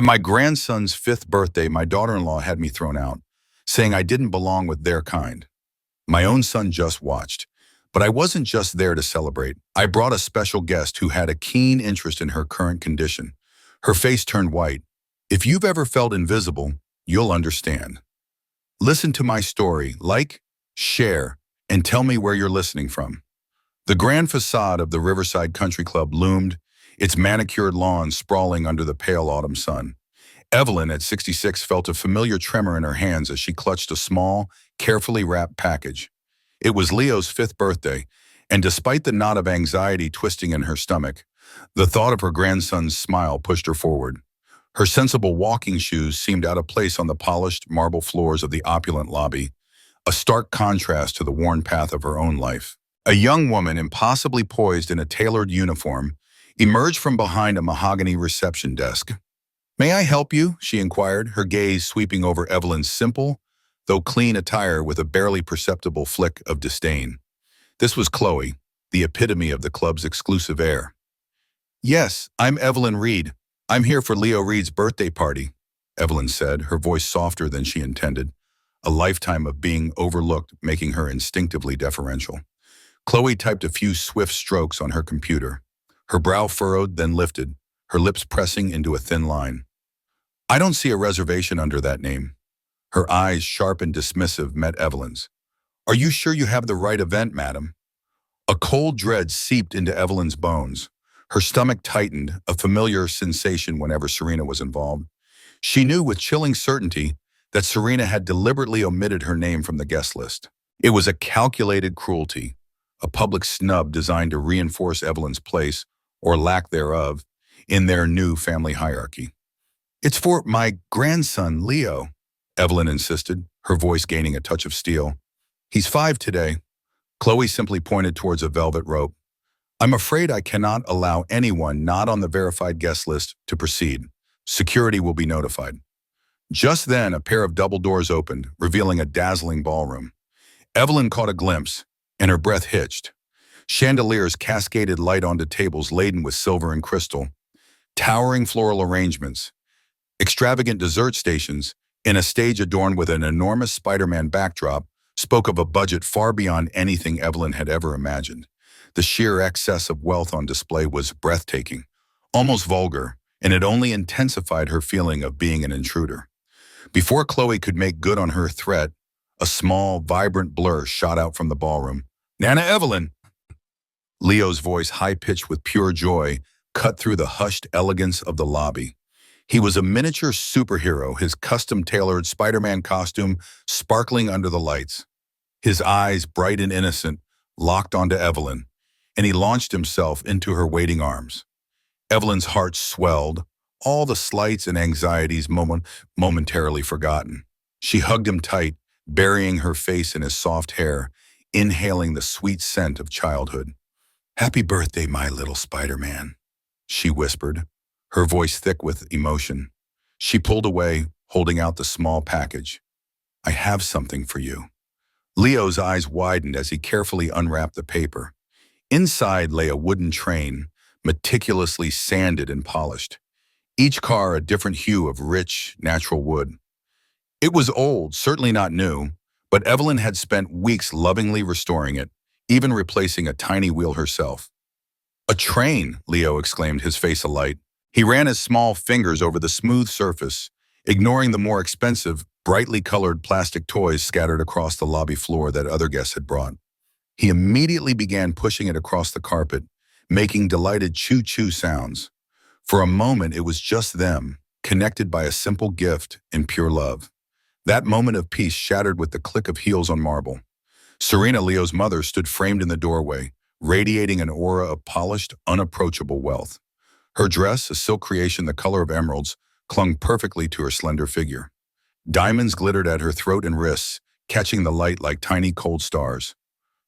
At my grandson's 5th birthday, my daughter-in-law had me thrown out, saying I didn't belong with their kind. My own son just watched. But I wasn't just there to celebrate. I brought a special guest who had a keen interest in her current condition. Her face turned white. If you've ever felt invisible, you'll understand. Listen to my story, like, share, and tell me where you're listening from. The grand facade of the Riverside Country Club loomed, its manicured lawn sprawling under the pale autumn sun. Evelyn, at 66, felt a familiar tremor in her hands as she clutched a small, carefully wrapped package. It was Leo's 5th birthday, and despite the knot of anxiety twisting in her stomach, the thought of her grandson's smile pushed her forward. Her sensible walking shoes seemed out of place on the polished marble floors of the opulent lobby, a stark contrast to the worn path of her own life. A young woman, impossibly poised in a tailored uniform, emerged from behind a mahogany reception desk. "May I help you?" she inquired, her gaze sweeping over Evelyn's simple, though clean attire with a barely perceptible flick of disdain. This was Chloe, the epitome of the club's exclusive air. "Yes, I'm Evelyn Reed. I'm here for Leo Reed's birthday party," Evelyn said, her voice softer than she intended, a lifetime of being overlooked making her instinctively deferential. Chloe typed a few swift strokes on her computer, her brow furrowed, then lifted, her lips pressing into a thin line. "I don't see a reservation under that name." Her eyes, sharp and dismissive, met Evelyn's. "Are you sure you have the right event, madam?" A cold dread seeped into Evelyn's bones. Her stomach tightened, a familiar sensation whenever Serena was involved. She knew with chilling certainty that Serena had deliberately omitted her name from the guest list. It was a calculated cruelty, a public snub designed to reinforce Evelyn's place, or lack thereof, in their new family hierarchy. "It's for my grandson, Leo," Evelyn insisted, her voice gaining a touch of steel. "He's 5 today." Chloe simply pointed towards a velvet rope. "I'm afraid I cannot allow anyone not on the verified guest list to proceed. Security will be notified." Just then, a pair of double doors opened, revealing a dazzling ballroom. Evelyn caught a glimpse, and her breath hitched. Chandeliers cascaded light onto tables laden with silver and crystal, towering floral arrangements, extravagant dessert stations, and a stage adorned with an enormous Spider-Man backdrop spoke of a budget far beyond anything Evelyn had ever imagined. The sheer excess of wealth on display was breathtaking, almost vulgar, and it only intensified her feeling of being an intruder. Before Chloe could make good on her threat, a small, vibrant blur shot out from the ballroom. "Nana Evelyn!" Leo's voice, high-pitched with pure joy, cut through the hushed elegance of the lobby. He was a miniature superhero, his custom-tailored Spider-Man costume sparkling under the lights. His eyes, bright and innocent, locked onto Evelyn, and he launched himself into her waiting arms. Evelyn's heart swelled, all the slights and anxieties momentarily forgotten. She hugged him tight, burying her face in his soft hair, inhaling the sweet scent of childhood. "Happy birthday, my little Spider-Man," she whispered, her voice thick with emotion. She pulled away, holding out the small package. "I have something for you." Leo's eyes widened as he carefully unwrapped the paper. Inside lay a wooden train, meticulously sanded and polished, each car a different hue of rich, natural wood. It was old, certainly not new, but Evelyn had spent weeks lovingly restoring it, even replacing a tiny wheel herself. "A train!" Leo exclaimed, his face alight. He ran his small fingers over the smooth surface, ignoring the more expensive, brightly colored plastic toys scattered across the lobby floor that other guests had brought. He immediately began pushing it across the carpet, making delighted choo-choo sounds. For a moment, it was just them, connected by a simple gift and pure love. That moment of peace shattered with the click of heels on marble. Serena, Leo's mother, stood framed in the doorway, radiating an aura of polished, unapproachable wealth. Her dress, a silk creation the color of emeralds, clung perfectly to her slender figure. Diamonds glittered at her throat and wrists, catching the light like tiny cold stars.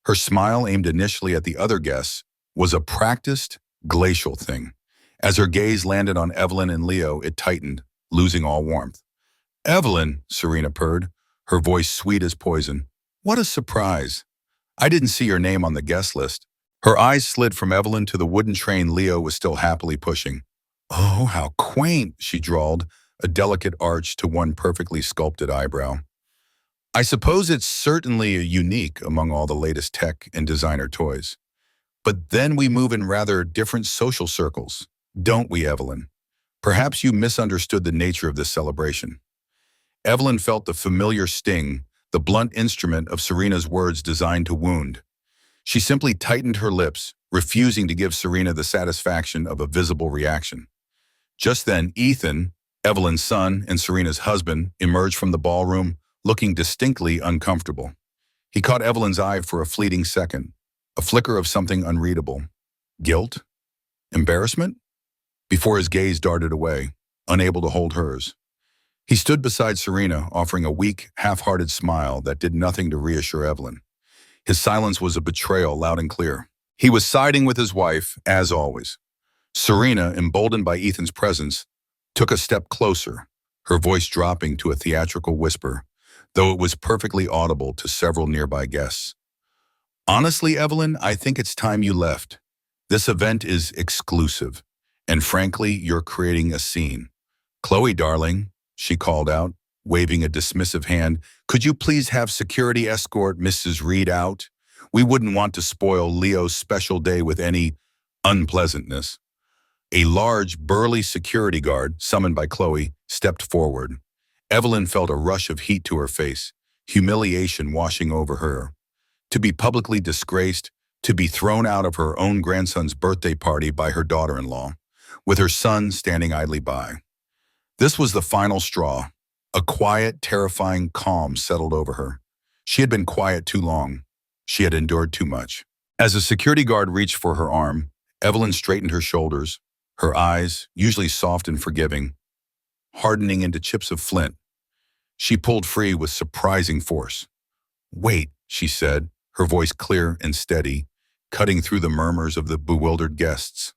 Her smile, aimed initially at the other guests, was a practiced, glacial thing. As her gaze landed on Evelyn and Leo, it tightened, losing all warmth. "Evelyn," Serena purred, her voice sweet as poison. "What a surprise. I didn't see your name on the guest list." Her eyes slid from Evelyn to the wooden train Leo was still happily pushing. "Oh, how quaint," she drawled, a delicate arch to one perfectly sculpted eyebrow. I suppose it's certainly unique among all the latest tech and designer toys. But then we move in rather different social circles, don't we, Evelyn? Perhaps you misunderstood the nature of this celebration. Evelyn felt the familiar sting, the blunt instrument of Serena's words designed to wound. She simply tightened her lips, refusing to give Serena the satisfaction of a visible reaction. Just then, Ethan, Evelyn's son and Serena's husband, emerged from the ballroom, looking distinctly uncomfortable. He caught Evelyn's eye for a fleeting second, a flicker of something unreadable. Guilt? Embarrassment? Before his gaze darted away, unable to hold hers. He stood beside Serena, offering a weak, half-hearted smile that did nothing to reassure Evelyn. His silence was a betrayal loud and clear. He was siding with his wife, as always. Serena, emboldened by Ethan's presence, took a step closer, her voice dropping to a theatrical whisper, though it was perfectly audible to several nearby guests. Honestly, Evelyn, I think it's time you left. This event is exclusive, and frankly, you're creating a scene. Chloe, darling, she called out, waving a dismissive hand, could you please have security escort Mrs. Reed out? We wouldn't want to spoil Leo's special day with any unpleasantness. A large, burly security guard, summoned by Chloe, stepped forward. Evelyn felt a rush of heat to her face, humiliation washing over her. To be publicly disgraced, to be thrown out of her own grandson's birthday party by her daughter-in-law, with her son standing idly by. This was the final straw. A quiet, terrifying calm settled over her. She had been quiet too long. She had endured too much. As a security guard reached for her arm, Evelyn straightened her shoulders, her eyes, usually soft and forgiving, hardening into chips of flint. She pulled free with surprising force. Wait, she said, her voice clear and steady, cutting through the murmurs of the bewildered guests.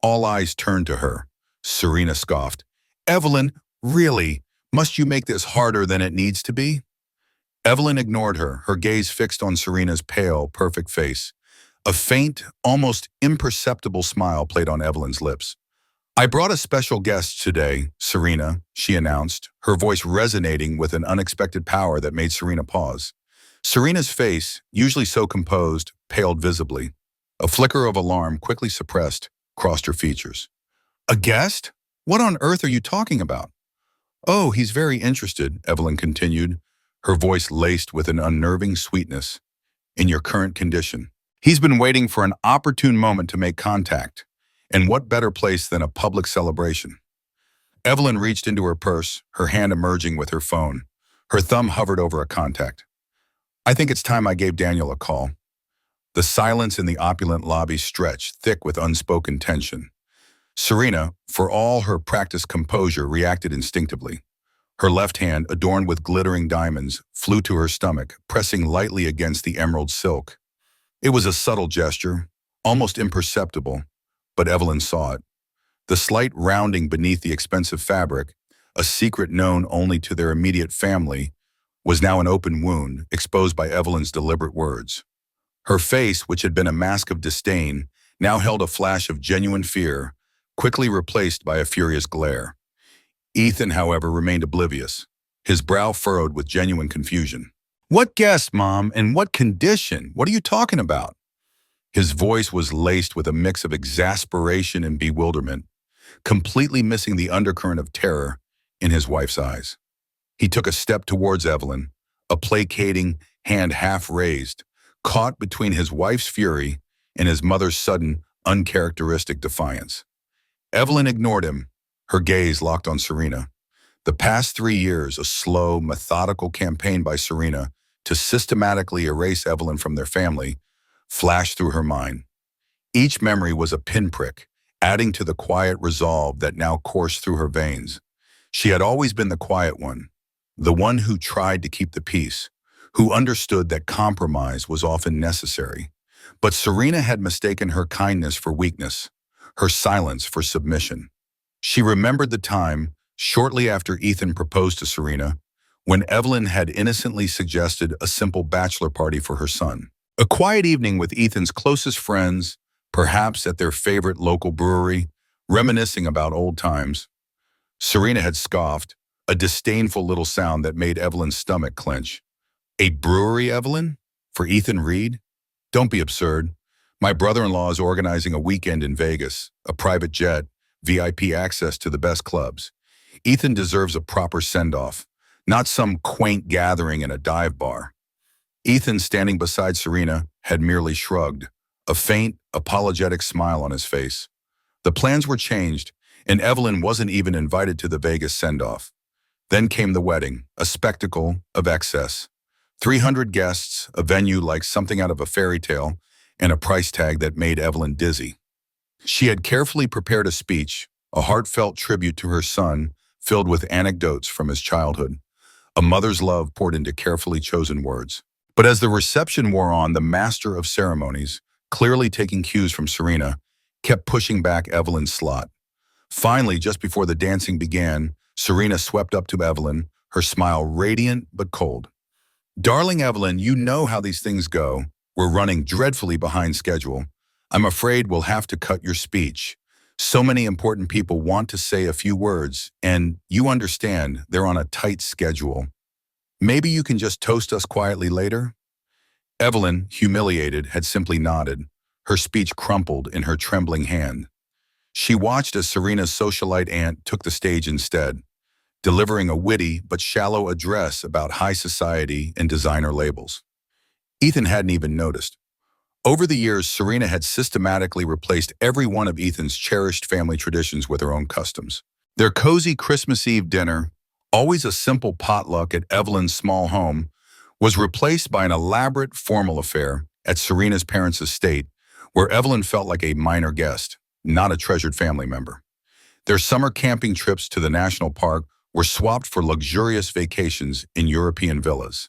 All eyes turned to her. Serena scoffed. Evelyn, really? Must you make this harder than it needs to be? Evelyn ignored her, her gaze fixed on Serena's pale, perfect face. A faint, almost imperceptible smile played on Evelyn's lips. I brought a special guest today, Serena, she announced, her voice resonating with an unexpected power that made Serena pause. Serena's face, usually so composed, paled visibly. A flicker of alarm, quickly suppressed, crossed her features. A guest? What on earth are you talking about? Oh, he's very interested, Evelyn continued, her voice laced with an unnerving sweetness. In your current condition. He's been waiting for an opportune moment to make contact. And what better place than a public celebration? Evelyn reached into her purse, her hand emerging with her phone. Her thumb hovered over a contact. I think it's time I gave Daniel a call. The silence in the opulent lobby stretched, thick with unspoken tension. Serena, for all her practiced composure, reacted instinctively. Her left hand, adorned with glittering diamonds, flew to her stomach, pressing lightly against the emerald silk. It was a subtle gesture, almost imperceptible, but Evelyn saw it. The slight rounding beneath the expensive fabric, a secret known only to their immediate family, was now an open wound, exposed by Evelyn's deliberate words. Her face, which had been a mask of disdain, now held a flash of genuine fear, quickly replaced by a furious glare. Ethan, however, remained oblivious, his brow furrowed with genuine confusion. What guest, Mom, and what condition? What are you talking about? His voice was laced with a mix of exasperation and bewilderment, completely missing the undercurrent of terror in his wife's eyes. He took a step towards Evelyn, a placating hand half raised, caught between his wife's fury and his mother's sudden, uncharacteristic defiance. Evelyn ignored him, her gaze locked on Serena. The past 3 years, a slow, methodical campaign by Serena to systematically erase Evelyn from their family, flashed through her mind. Each memory was a pinprick, adding to the quiet resolve that now coursed through her veins. She had always been the quiet one, the one who tried to keep the peace, who understood that compromise was often necessary. But Serena had mistaken her kindness for weakness, her silence for submission. She remembered the time, shortly after Ethan proposed to Serena, when Evelyn had innocently suggested a simple bachelor party for her son. A quiet evening with Ethan's closest friends, perhaps at their favorite local brewery, reminiscing about old times. Serena had scoffed, a disdainful little sound that made Evelyn's stomach clench. A brewery, Evelyn? For Ethan Reed? Don't be absurd. My brother-in-law is organizing a weekend in Vegas, a private jet, VIP access to the best clubs. Ethan deserves a proper send-off, not some quaint gathering in a dive bar. Ethan, standing beside Serena, had merely shrugged, a faint, apologetic smile on his face. The plans were changed, and Evelyn wasn't even invited to the Vegas send-off. Then came the wedding, a spectacle of excess. 300 guests, a venue like something out of a fairy tale, and a price tag that made Evelyn dizzy. She had carefully prepared a speech, a heartfelt tribute to her son, filled with anecdotes from his childhood. A mother's love poured into carefully chosen words. But as the reception wore on, the master of ceremonies, clearly taking cues from Serena, kept pushing back Evelyn's slot. Finally, just before the dancing began, Serena swept up to Evelyn, her smile radiant but cold. Darling Evelyn, you know how these things go. We're running dreadfully behind schedule. I'm afraid we'll have to cut your speech. So many important people want to say a few words, and you understand they're on a tight schedule. Maybe you can just toast us quietly later? Evelyn, humiliated, had simply nodded, her speech crumpled in her trembling hand. She watched as Serena's socialite aunt took the stage instead, delivering a witty but shallow address about high society and designer labels. Ethan hadn't even noticed. Over the years, Serena had systematically replaced every one of Ethan's cherished family traditions with her own customs. Their cozy Christmas Eve dinner, always a simple potluck at Evelyn's small home, was replaced by an elaborate formal affair at Serena's parents' estate, where Evelyn felt like a minor guest, not a treasured family member. Their summer camping trips to the national park were swapped for luxurious vacations in European villas.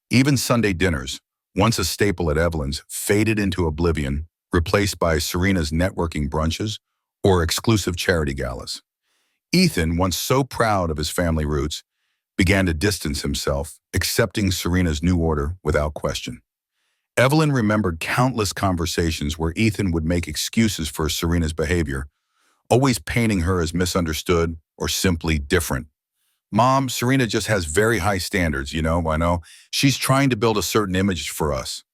Even Sunday dinners, once a staple at Evelyn's, faded into oblivion, replaced by Serena's networking brunches or exclusive charity galas. Ethan, once so proud of his family roots, began to distance himself, accepting Serena's new order without question. Evelyn remembered countless conversations where Ethan would make excuses for Serena's behavior, always painting her as misunderstood or simply different. Mom, Serena just has very high standards, I know. She's trying to build a certain image for us.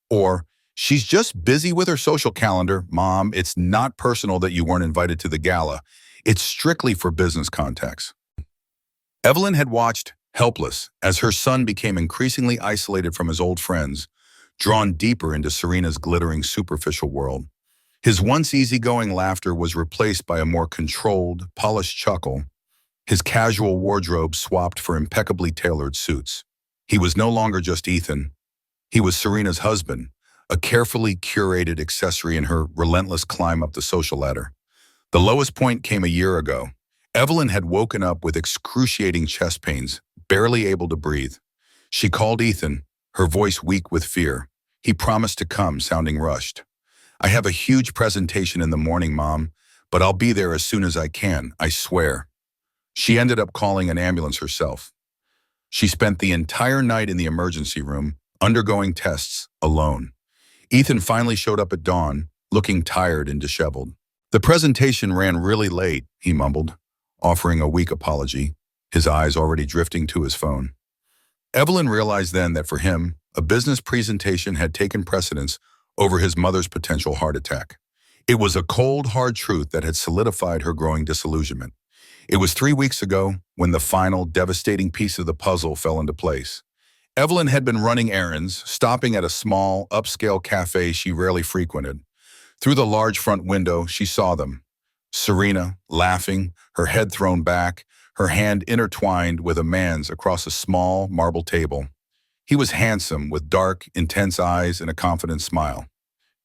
Or, she's just busy with her social calendar. Mom, it's not personal that you weren't invited to the gala. It's strictly for business contacts. Evelyn had watched, helpless, as her son became increasingly isolated from his old friends, drawn deeper into Serena's glittering superficial world. His once easygoing laughter was replaced by a more controlled, polished chuckle, his casual wardrobe swapped for impeccably tailored suits. He was no longer just Ethan. He was Serena's husband, a carefully curated accessory in her relentless climb up the social ladder. The lowest point came a year ago. Evelyn had woken up with excruciating chest pains, barely able to breathe. She called Ethan, her voice weak with fear. He promised to come, sounding rushed. I have a huge presentation in the morning, Mom, but I'll be there as soon as I can, I swear. She ended up calling an ambulance herself. She spent the entire night in the emergency room, undergoing tests, alone. Ethan finally showed up at dawn, looking tired and disheveled. The presentation ran really late, he mumbled, offering a weak apology, his eyes already drifting to his phone. Evelyn realized then that for him, a business presentation had taken precedence over his mother's potential heart attack. It was a cold, hard truth that had solidified her growing disillusionment. It was 3 weeks ago when the final, devastating piece of the puzzle fell into place. Evelyn had been running errands, stopping at a small, upscale cafe she rarely frequented. Through the large front window, she saw them. Serena, laughing, her head thrown back, her hand intertwined with a man's across a small marble table. He was handsome, with dark, intense eyes and a confident smile.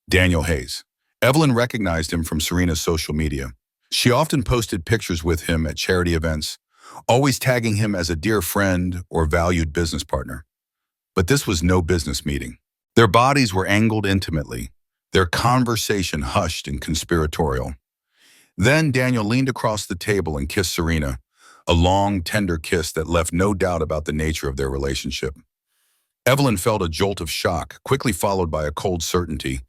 Daniel Hayes. Evelyn recognized him from Serena's social media. She often posted pictures with him at charity events, always tagging him as a dear friend or valued business partner. But this was no business meeting. Their bodies were angled intimately, their conversation hushed and conspiratorial. Then Daniel leaned across the table and kissed Serena, a long, tender kiss that left no doubt about the nature of their relationship. Evelyn felt a jolt of shock, quickly followed by a cold certainty.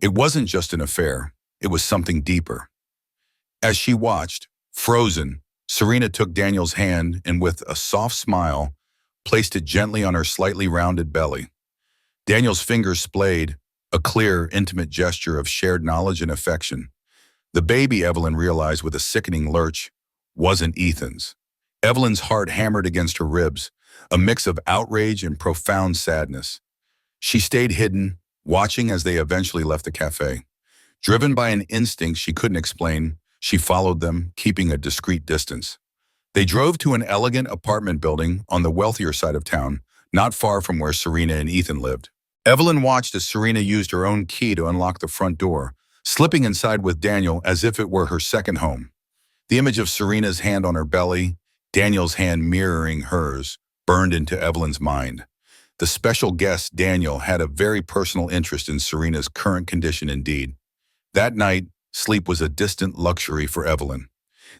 It wasn't just an affair, it was something deeper. As she watched, frozen, Serena took Daniel's hand and with a soft smile, placed it gently on her slightly rounded belly. Daniel's fingers splayed, a clear, intimate gesture of shared knowledge and affection. The baby, Evelyn realized with a sickening lurch, wasn't Ethan's. Evelyn's heart hammered against her ribs, a mix of outrage and profound sadness. She stayed hidden, watching as they eventually left the cafe. Driven by an instinct she couldn't explain, she followed them, keeping a discreet distance. They drove to an elegant apartment building on the wealthier side of town, not far from where Serena and Ethan lived. Evelyn watched as Serena used her own key to unlock the front door, slipping inside with Daniel as if it were her second home. The image of Serena's hand on her belly, Daniel's hand mirroring hers, burned into Evelyn's mind. The special guest, Daniel, had a very personal interest in Serena's current condition indeed. That night, sleep was a distant luxury for Evelyn.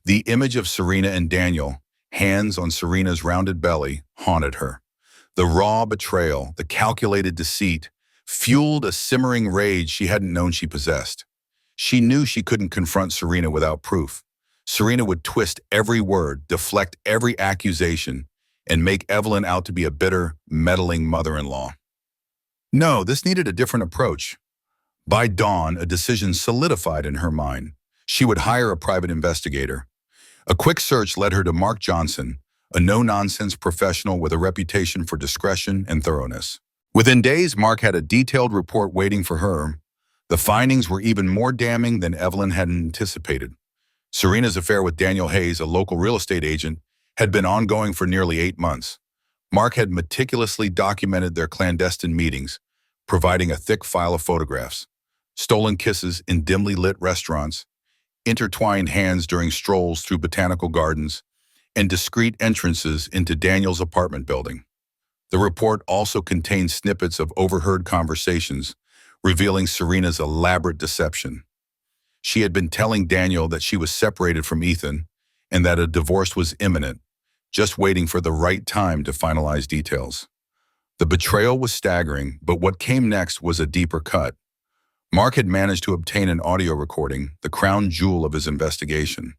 The image of Serena and Daniel, hands on Serena's rounded belly, haunted her. The raw betrayal, the calculated deceit, fueled a simmering rage she hadn't known she possessed. She knew she couldn't confront Serena without proof. Serena would twist every word, deflect every accusation, and make Evelyn out to be a bitter, meddling mother-in-law. No, this needed a different approach. By dawn, a decision solidified in her mind. She would hire a private investigator. A quick search led her to Mark Johnson, a no-nonsense professional with a reputation for discretion and thoroughness. Within days, Mark had a detailed report waiting for her. The findings were even more damning than Evelyn had anticipated. Serena's affair with Daniel Hayes, a local real estate agent, had been ongoing for nearly 8 months. Mark had meticulously documented their clandestine meetings, providing a thick file of photographs, stolen kisses in dimly lit restaurants, intertwined hands during strolls through botanical gardens, and discreet entrances into Daniel's apartment building. The report also contained snippets of overheard conversations, revealing Serena's elaborate deception. She had been telling Daniel that she was separated from Ethan and that a divorce was imminent, just waiting for the right time to finalize details. The betrayal was staggering, but what came next was a deeper cut. Mark had managed to obtain an audio recording, the crown jewel of his investigation.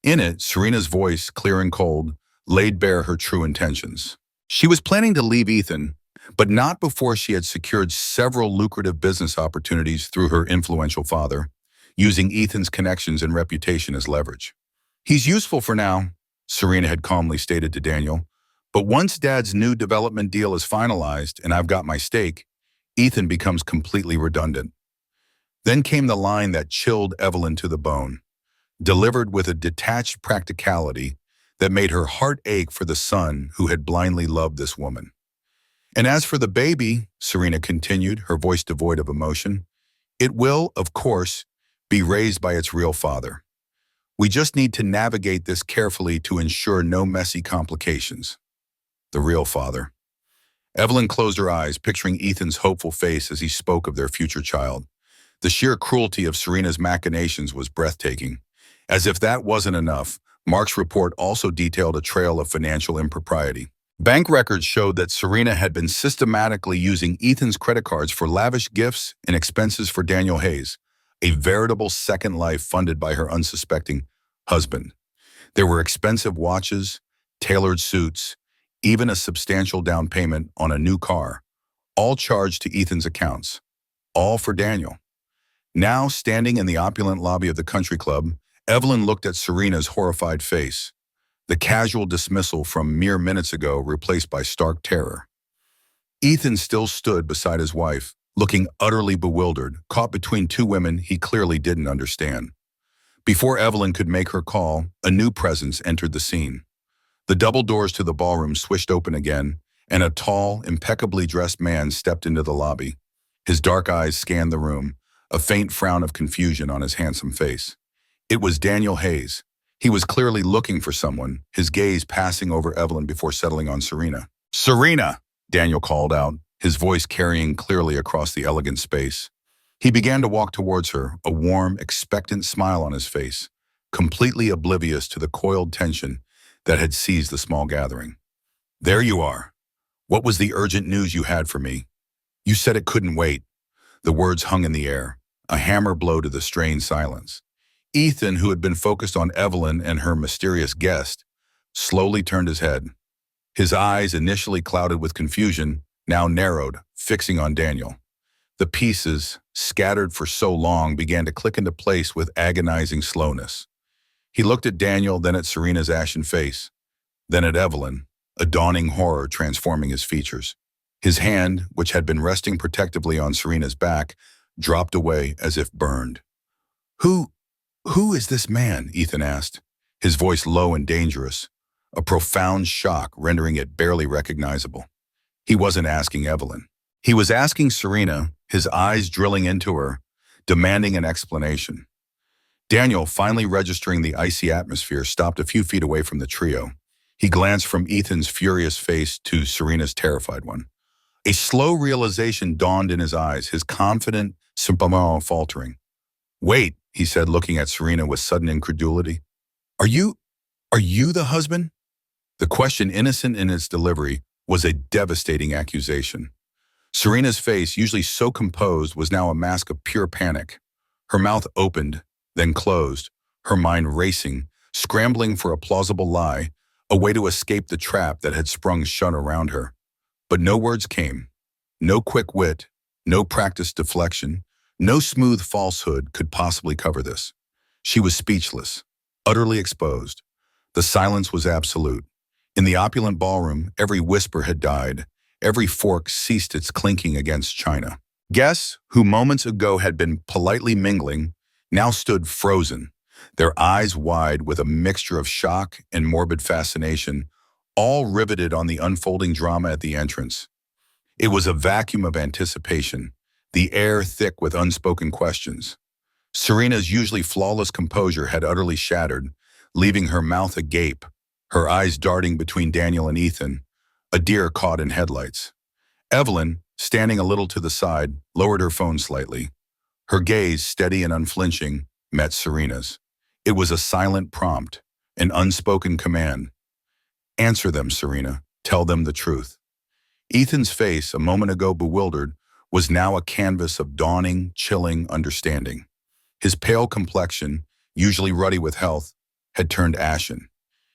In it, Serena's voice, clear and cold, laid bare her true intentions. She was planning to leave Ethan, but not before she had secured several lucrative business opportunities through her influential father, using Ethan's connections and reputation as leverage. "He's useful for now," Serena had calmly stated to Daniel, "but once Dad's new development deal is finalized and I've got my stake, Ethan becomes completely redundant." Then came the line that chilled Evelyn to the bone, delivered with a detached practicality that made her heart ache for the son who had blindly loved this woman. "And as for the baby," Serena continued, her voice devoid of emotion, "it will, of course, be raised by its real father. We just need to navigate this carefully to ensure no messy complications." The real father. Evelyn closed her eyes, picturing Ethan's hopeful face as he spoke of their future child. The sheer cruelty of Serena's machinations was breathtaking. As if that wasn't enough, Mark's report also detailed a trail of financial impropriety. Bank records showed that Serena had been systematically using Ethan's credit cards for lavish gifts and expenses for Daniel Hayes, a veritable second life funded by her unsuspecting husband. There were expensive watches, tailored suits, even a substantial down payment on a new car, all charged to Ethan's accounts, all for Daniel. Now, standing in the opulent lobby of the country club, Evelyn looked at Serena's horrified face, the casual dismissal from mere minutes ago replaced by stark terror. Ethan still stood beside his wife, looking utterly bewildered, caught between two women he clearly didn't understand. Before Evelyn could make her call, a new presence entered the scene. The double doors to the ballroom swished open again, and a tall, impeccably dressed man stepped into the lobby. His dark eyes scanned the room, a faint frown of confusion on his handsome face. It was Daniel Hayes. He was clearly looking for someone, his gaze passing over Evelyn before settling on Serena. "Serena!" Daniel called out, his voice carrying clearly across the elegant space. He began to walk towards her, a warm, expectant smile on his face, completely oblivious to the coiled tension that had seized the small gathering. "There you are. What was the urgent news you had for me? You said it couldn't wait." The words hung in the air, a hammer blow to the strained silence. Ethan, who had been focused on Evelyn and her mysterious guest, slowly turned his head. His eyes, initially clouded with confusion, now narrowed, fixing on Daniel. The pieces, scattered for so long, began to click into place with agonizing slowness. He looked at Daniel, then at Serena's ashen face, then at Evelyn, a dawning horror transforming his features. His hand, which had been resting protectively on Serena's back, dropped away as if burned. Who is this man? Ethan asked, his voice low and dangerous, a profound shock rendering it barely recognizable. He wasn't asking Evelyn. He was asking Serena, his eyes drilling into her, demanding an explanation. Daniel, finally registering the icy atmosphere, stopped a few feet away from the trio. He glanced from Ethan's furious face to Serena's terrified one. A slow realization dawned in his eyes, his confident simplement faltering. Wait, he said, looking at Serena with sudden incredulity. Are you the husband? The question, innocent in its delivery, was a devastating accusation. Serena's face, usually so composed, was now a mask of pure panic. Her mouth opened, then closed, her mind racing, scrambling for a plausible lie, a way to escape the trap that had sprung shut around her. But no words came. No quick wit, no practiced deflection, no smooth falsehood could possibly cover this. She was speechless, utterly exposed. The silence was absolute. In the opulent ballroom, every whisper had died. Every fork ceased its clinking against china. Guests, who moments ago had been politely mingling, now stood frozen, their eyes wide with a mixture of shock and morbid fascination, all riveted on the unfolding drama at the entrance. It was a vacuum of anticipation, the air thick with unspoken questions. Serena's usually flawless composure had utterly shattered, leaving her mouth agape, her eyes darting between Daniel and Ethan, a deer caught in headlights. Evelyn, standing a little to the side, lowered her phone slightly. Her gaze, steady and unflinching, met Serena's. It was a silent prompt, an unspoken command. Answer them, Serena. Tell them the truth. Ethan's face, a moment ago bewildered, was now a canvas of dawning, chilling understanding. His pale complexion, usually ruddy with health, had turned ashen.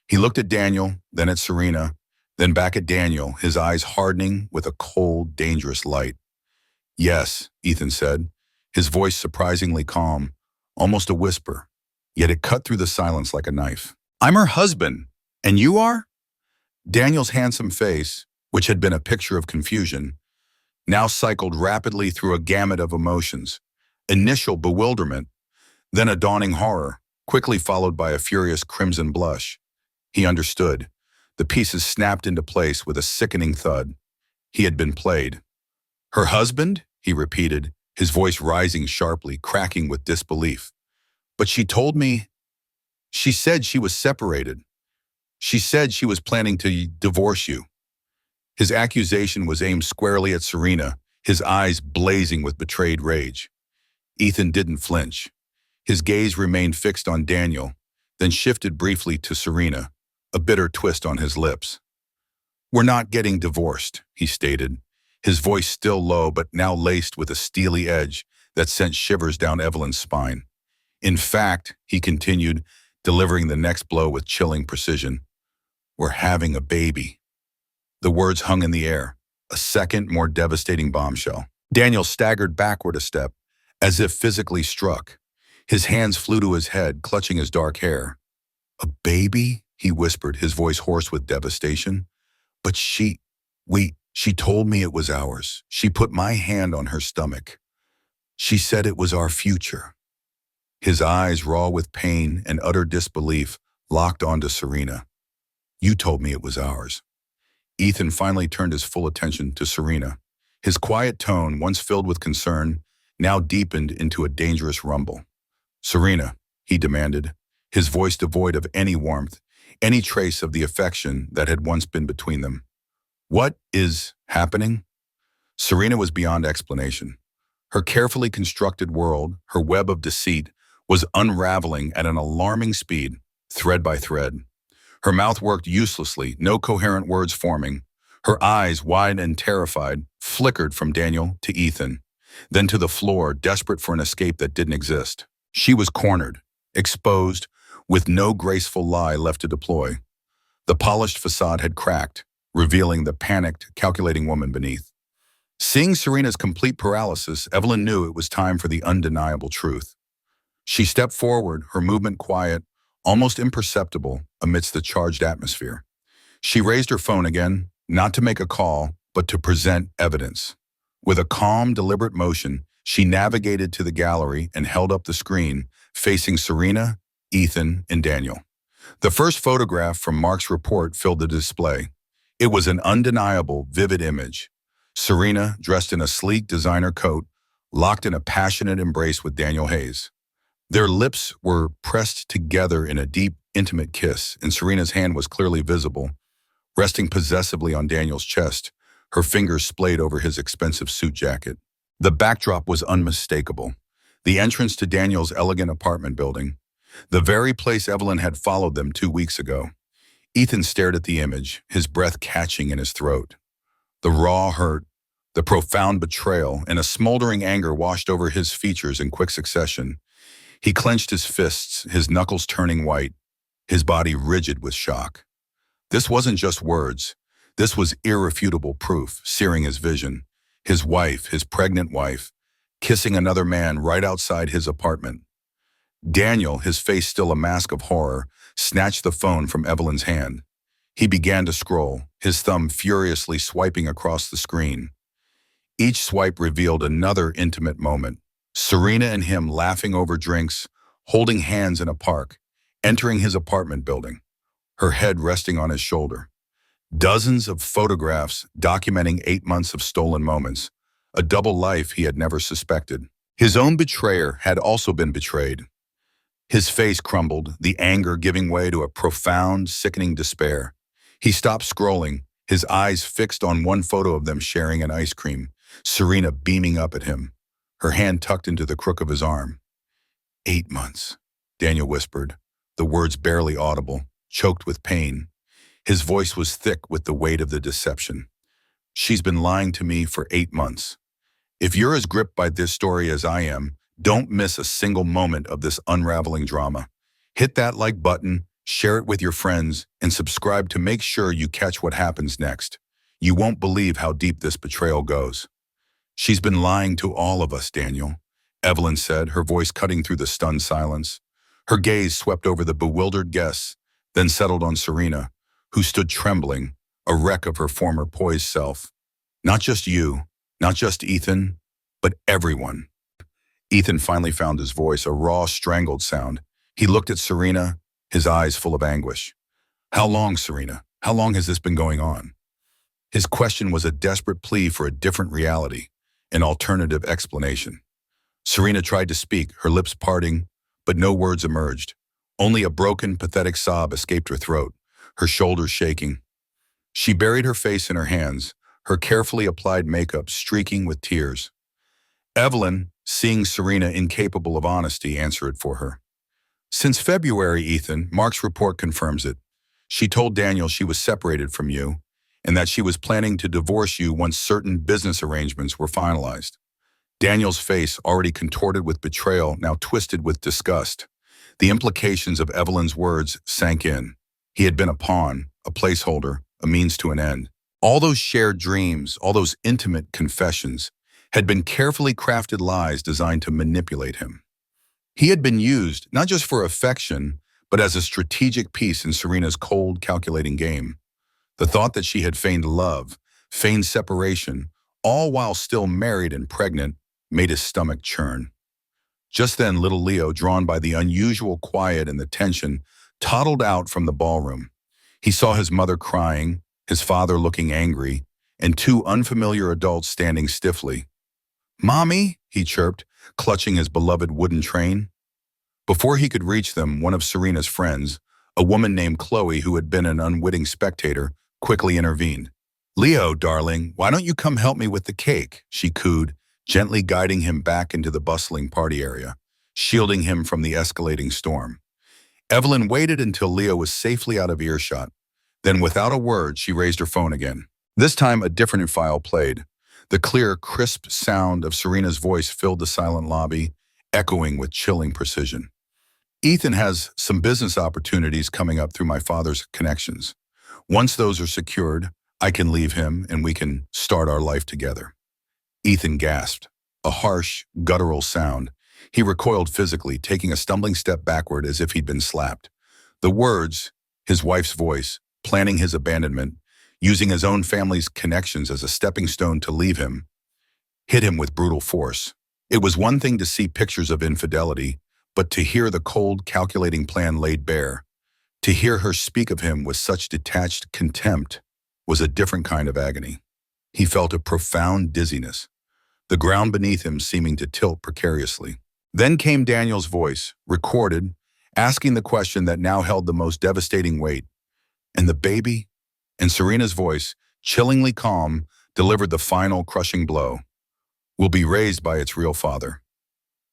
He looked at Daniel, then at Serena, then back at Daniel, his eyes hardening with a cold, dangerous light. Yes, Ethan said, his voice surprisingly calm, almost a whisper, yet it cut through the silence like a knife. I'm her husband, and you are? Daniel's handsome face, which had been a picture of confusion, now cycled rapidly through a gamut of emotions. Initial bewilderment, then a dawning horror, quickly followed by a furious crimson blush. He understood. The pieces snapped into place with a sickening thud. He had been played. Her husband? He repeated, his voice rising sharply, cracking with disbelief. But she told me. She said she was separated. She said she was planning to divorce you. His accusation was aimed squarely at Serena, his eyes blazing with betrayed rage. Ethan didn't flinch. His gaze remained fixed on Daniel, then shifted briefly to Serena, a bitter twist on his lips. We're not getting divorced, he stated, his voice still low but now laced with a steely edge that sent shivers down Evelyn's spine. In fact, he continued, delivering the next blow with chilling precision, we're having a baby. The words hung in the air, a second, more devastating bombshell. Daniel staggered backward a step, as if physically struck. His hands flew to his head, clutching his dark hair. A baby? He whispered, his voice hoarse with devastation. But she told me it was ours. She put my hand on her stomach. She said it was our future. His eyes, raw with pain and utter disbelief, locked onto Serena. You told me it was ours. Ethan finally turned his full attention to Serena. His quiet tone, once filled with concern, now deepened into a dangerous rumble. Serena, he demanded, his voice devoid of any warmth, any trace of the affection that had once been between them. What is happening? Serena was beyond explanation. Her carefully constructed world, her web of deceit, was unraveling at an alarming speed, thread by thread. Her mouth worked uselessly, no coherent words forming. Her eyes, wide and terrified, flickered from Daniel to Ethan, then to the floor, desperate for an escape that didn't exist. She was cornered, exposed, with no graceful lie left to deploy. The polished facade had cracked, revealing the panicked, calculating woman beneath. Seeing Serena's complete paralysis, Evelyn knew it was time for the undeniable truth. She stepped forward, her movement quiet, almost imperceptible amidst the charged atmosphere. She raised her phone again, not to make a call, but to present evidence. With a calm, deliberate motion, she navigated to the gallery and held up the screen, facing Serena, Ethan, and Daniel. The first photograph from Mark's report filled the display. It was an undeniable, vivid image. Serena, dressed in a sleek designer coat, locked in a passionate embrace with Daniel Hayes. Their lips were pressed together in a deep, intimate kiss, and Serena's hand was clearly visible, resting possessively on Daniel's chest, her fingers splayed over his expensive suit jacket. The backdrop was unmistakable. The entrance to Daniel's elegant apartment building, the very place Evelyn had followed them 2 weeks ago. Ethan stared at the image, his breath catching in his throat. The raw hurt, the profound betrayal, and a smoldering anger washed over his features in quick succession. He clenched his fists, his knuckles turning white, his body rigid with shock. This wasn't just words. This was irrefutable proof, searing his vision. His wife, his pregnant wife, kissing another man right outside his apartment. Daniel, his face still a mask of horror, snatched the phone from Evelyn's hand. He began to scroll, his thumb furiously swiping across the screen. Each swipe revealed another intimate moment. Serena and him laughing over drinks, holding hands in a park, entering his apartment building, her head resting on his shoulder. Dozens of photographs documenting 8 months of stolen moments, a double life he had never suspected. His own betrayer had also been betrayed. His face crumbled, the anger giving way to a profound, sickening despair. He stopped scrolling, his eyes fixed on one photo of them sharing an ice cream, Serena beaming up at him, her hand tucked into the crook of his arm. 8 months, Daniel whispered, the words barely audible, choked with pain. His voice was thick with the weight of the deception. She's been lying to me for 8 months. If you're as gripped by this story as I am, don't miss a single moment of this unraveling drama. Hit that like button, share it with your friends, and subscribe to make sure you catch what happens next. You won't believe how deep this betrayal goes. She's been lying to all of us, Daniel, Evelyn said, her voice cutting through the stunned silence. Her gaze swept over the bewildered guests, then settled on Serena, who stood trembling, a wreck of her former poised self. Not just you, not just Ethan, but everyone. Ethan finally found his voice, a raw, strangled sound. He looked at Serena, his eyes full of anguish. How long, Serena? How long has this been going on? His question was a desperate plea for a different reality, an alternative explanation. Serena tried to speak, her lips parting, but no words emerged. Only a broken, pathetic sob escaped her throat, her shoulders shaking. She buried her face in her hands, her carefully applied makeup streaking with tears. Evelyn, seeing Serena incapable of honesty, answered it for her. Since February, Ethan, Mark's report confirms it. She told Daniel she was separated from you and that she was planning to divorce you once certain business arrangements were finalized. Daniel's face, already contorted with betrayal, now twisted with disgust. The implications of Evelyn's words sank in. He had been a pawn, a placeholder, a means to an end. All those shared dreams, all those intimate confessions, had been carefully crafted lies designed to manipulate him. He had been used, not just for affection, but as a strategic piece in Serena's cold, calculating game. The thought that she had feigned love, feigned separation, all while still married and pregnant, made his stomach churn. Just then, little Leo, drawn by the unusual quiet and the tension, toddled out from the ballroom. He saw his mother crying, his father looking angry, and 2 unfamiliar adults standing stiffly. "Mommy," he chirped, clutching his beloved wooden train. Before he could reach them, one of Serena's friends, a woman named Chloe who had been an unwitting spectator, quickly intervened. "Leo, darling, why don't you come help me with the cake?" she cooed, gently guiding him back into the bustling party area, shielding him from the escalating storm. Evelyn waited until Leo was safely out of earshot. Then, without a word, she raised her phone again. This time, a different file played. The clear, crisp sound of Serena's voice filled the silent lobby, echoing with chilling precision. Ethan has some business opportunities coming up through my father's connections. Once those are secured, I can leave him and we can start our life together." Ethan gasped, a harsh, guttural sound. He recoiled physically, taking a stumbling step backward as if he'd been slapped. The words, his wife's voice, planning his abandonment, using his own family's connections as a stepping stone to leave him, hit him with brutal force. It was one thing to see pictures of infidelity, but to hear the cold, calculating plan laid bare, to hear her speak of him with such detached contempt, was a different kind of agony. He felt a profound dizziness, the ground beneath him seeming to tilt precariously. Then came Daniel's voice, recorded, asking the question that now held the most devastating weight. "And the baby?" And Serena's voice, chillingly calm, delivered the final crushing blow. "Will be raised by its real father."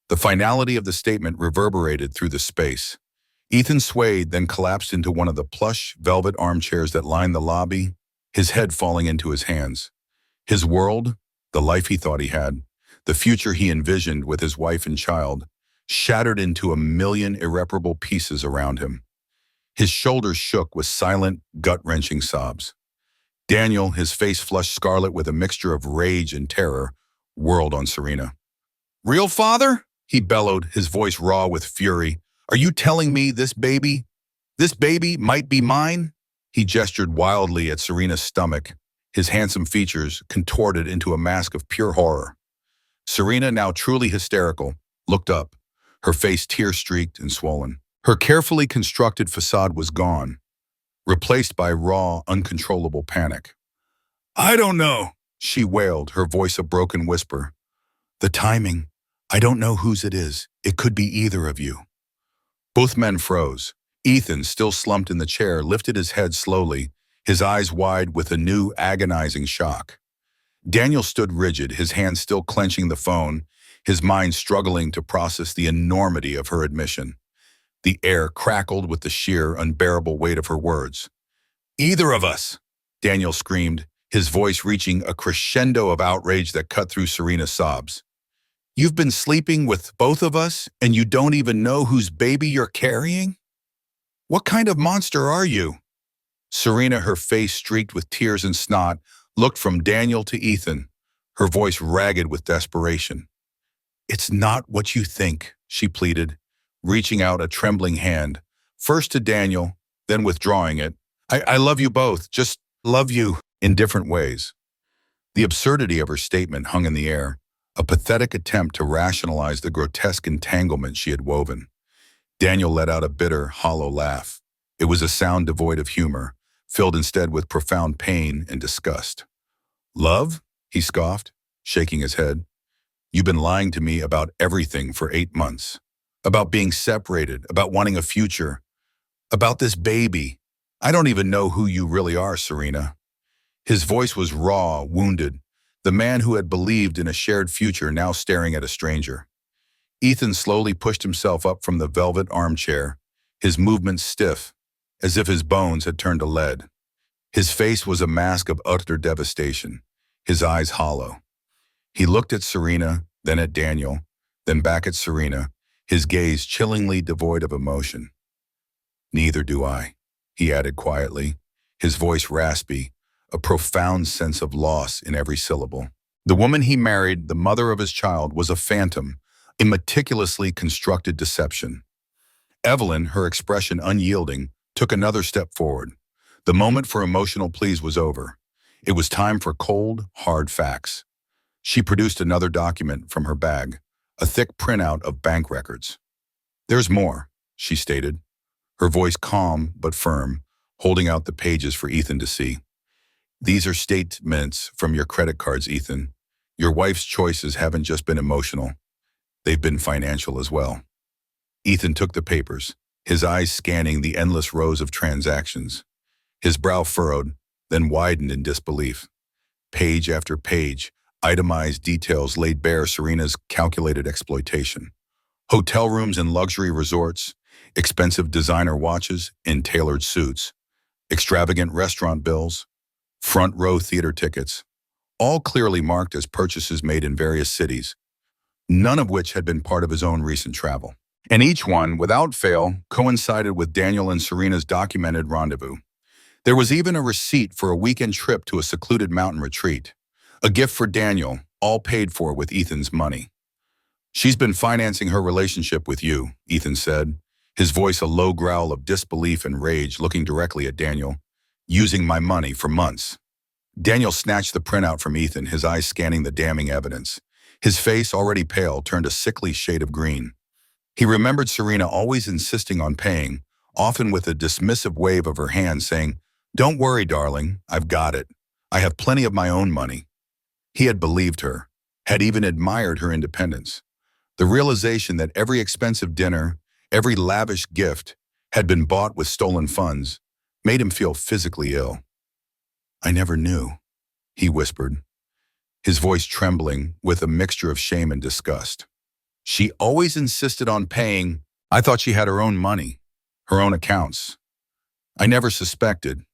The finality of the statement reverberated through the space. Ethan swayed, then collapsed into one of the plush, velvet armchairs that lined the lobby, his head falling into his hands. His world, the life he thought he had, the future he envisioned with his wife and child, shattered into a million irreparable pieces around him. His shoulders shook with silent, gut-wrenching sobs. Daniel, his face flushed scarlet with a mixture of rage and terror, whirled on Serena. "Real father?" he bellowed, his voice raw with fury. "Are you telling me this baby might be mine?" He gestured wildly at Serena's stomach, his handsome features contorted into a mask of pure horror. Serena, now truly hysterical, looked up, her face tear-streaked and swollen. Her carefully constructed facade was gone, replaced by raw, uncontrollable panic. "I don't know," she wailed, her voice a broken whisper. "The timing. I don't know whose it is. It could be either of you." Both men froze. Ethan, still slumped in the chair, lifted his head slowly, his eyes wide with a new, agonizing shock. Daniel stood rigid, his hands still clenching the phone, his mind struggling to process the enormity of her admission. The air crackled with the sheer, unbearable weight of her words. "Either of us!" Daniel screamed, his voice reaching a crescendo of outrage that cut through Serena's sobs. "You've been sleeping with both of us, and you don't even know whose baby you're carrying? What kind of monster are you?" Serena, her face streaked with tears and snot, looked from Daniel to Ethan, her voice ragged with desperation. "It's not what you think," she pleaded, reaching out a trembling hand, first to Daniel, then withdrawing it. I love you both, just love you," in different ways. The absurdity of her statement hung in the air, a pathetic attempt to rationalize the grotesque entanglement she had woven. Daniel let out a bitter, hollow laugh. It was a sound devoid of humor, filled instead with profound pain and disgust. "Love?" he scoffed, shaking his head. "You've been lying to me about everything for 8 months. About being separated, about wanting a future, about this baby. I don't even know who you really are, Serena." His voice was raw, wounded, the man who had believed in a shared future now staring at a stranger. Ethan slowly pushed himself up from the velvet armchair, his movements stiff, as if his bones had turned to lead. His face was a mask of utter devastation, his eyes hollow. He looked at Serena, then at Daniel, then back at Serena, his gaze chillingly devoid of emotion. "Neither do I," he added quietly, his voice raspy, a profound sense of loss in every syllable. The woman he married, the mother of his child, was a phantom, a meticulously constructed deception. Evelyn, her expression unyielding, took another step forward. The moment for emotional pleas was over. It was time for cold, hard facts. She produced another document from her bag, a thick printout of bank records. "There's more," she stated, her voice calm but firm, holding out the pages for Ethan to see. "These are statements from your credit cards, Ethan. Your wife's choices haven't just been emotional. They've been financial as well." Ethan took the papers, his eyes scanning the endless rows of transactions. His brow furrowed, then widened in disbelief. Page after page, itemized details laid bare Serena's calculated exploitation. Hotel rooms in luxury resorts, expensive designer watches in tailored suits, extravagant restaurant bills, front row theater tickets, all clearly marked as purchases made in various cities, none of which had been part of his own recent travel. And each one, without fail, coincided with Daniel and Serena's documented rendezvous. There was even a receipt for a weekend trip to a secluded mountain retreat. A gift for Daniel, all paid for with Ethan's money. "She's been financing her relationship with you," Ethan said, his voice a low growl of disbelief and rage, looking directly at Daniel. "Using my money for months." Daniel snatched the printout from Ethan, his eyes scanning the damning evidence. His face, already pale, turned a sickly shade of green. He remembered Serena always insisting on paying, often with a dismissive wave of her hand saying, "Don't worry, darling, I've got it. I have plenty of my own money." He had believed her, had even admired her independence. The realization that every expensive dinner, every lavish gift, had been bought with stolen funds made him feel physically ill. "I never knew," he whispered, his voice trembling with a mixture of shame and disgust. "She always insisted on paying. I thought she had her own money, her own accounts. I never suspected."